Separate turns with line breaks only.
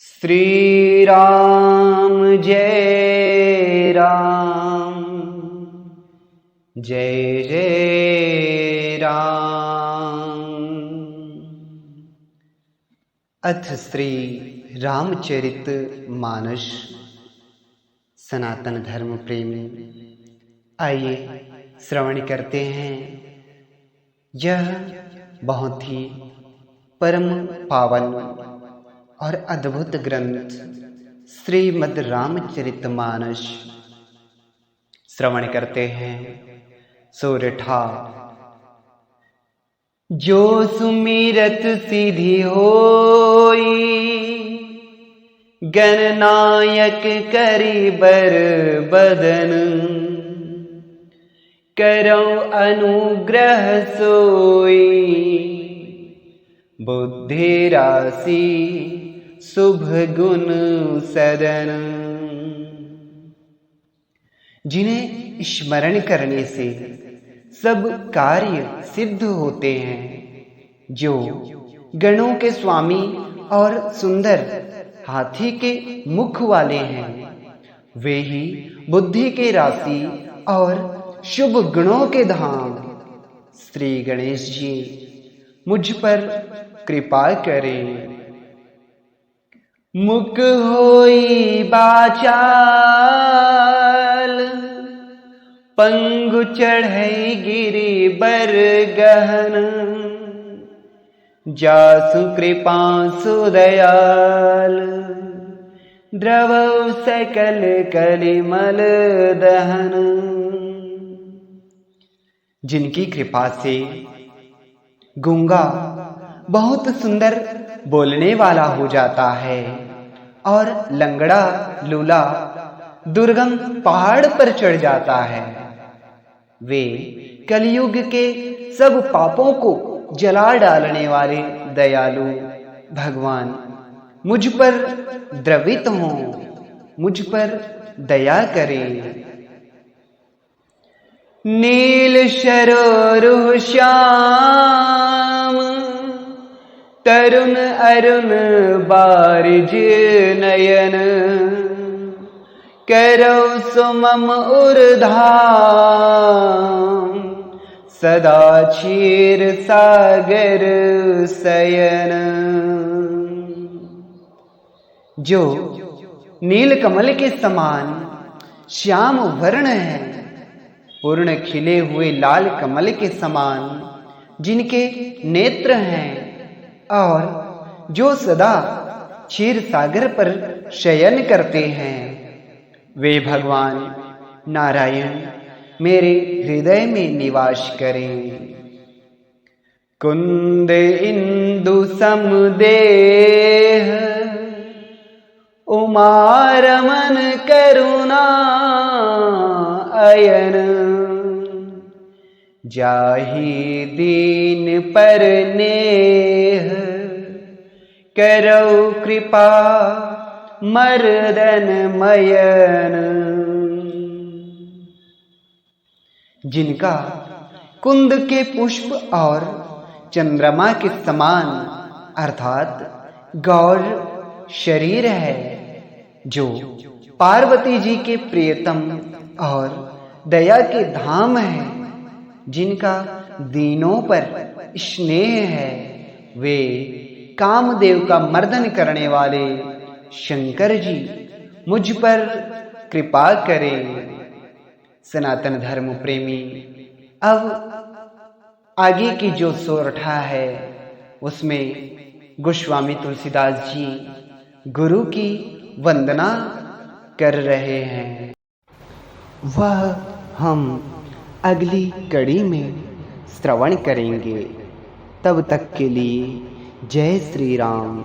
श्री राम जय राम, जय जय राम। अथ श्री रामचरित मानस। सनातन धर्म प्रेमी, आइए श्रवण करते हैं यह बहुत ही परम पावन और अद्भुत ग्रंथ श्रीमद् रामचरितमानस। श्रवण करते हैं। सोरठा। जो सुमिरत सिद्धि होई, गणनायक करि बर बदन। करो अनुग्रह सोई, बुद्धि राशि शुभ गुण सदन। जिन्हें स्मरण करने से सब कार्य सिद्ध होते हैं, जो गणों के स्वामी और सुंदर हाथी के मुख वाले हैं, वे ही बुद्धि के राशि और शुभ गुणों के धाम। श्री गणेश जी मुझ पर कृपा करें। मुख होई बाचाल, पंगु चढ़ई गिरि बर गहन। जासु कृपा सुदयाल, द्रवौ सकल कलिमल दहन। जिनकी कृपा से गूंगा बहुत सुंदर बोलने वाला हो जाता है, और लंगड़ा लूला दुर्गम पहाड़ पर चढ़ जाता है। वे कलयुग के सब पापों को जला डालने वाले दयालु भगवान मुझ पर द्रवित हों, मुझ पर दया करें। नील शरोरुह श्याम, तरुण अरुण बारिज नयन। करो सुमम उर्धाम, सदा क्षीर सागर शयन। जो नीलकमल के समान श्याम वर्ण है, पूर्ण खिले हुए लाल कमल के समान जिनके नेत्र हैं, और जो सदा क्षीर सागर पर शयन करते हैं, वे भगवान नारायण मेरे हृदय में निवास करें। कुंद इंदु समदेह, उमा रमन करुणा अयन। जाहि दीन पर नेह, करो कृपा मर्दन मयन। जिनका कुंद के पुष्प और चंद्रमा के समान अर्थात गौर शरीर है, जो पार्वती जी के प्रियतम और दया के धाम है, जिनका दीनों पर स्नेह है, वे कामदेव का मर्दन करने वाले शंकर जी मुझ पर कृपा करें। सनातन धर्म प्रेमी, अब आगे की जो सोरठा है, उसमें गोस्वामी तुलसीदास जी गुरु की वंदना कर रहे हैं। वह हम अगली कड़ी में श्रवण करेंगे। तब तक के लिए जय श्री राम।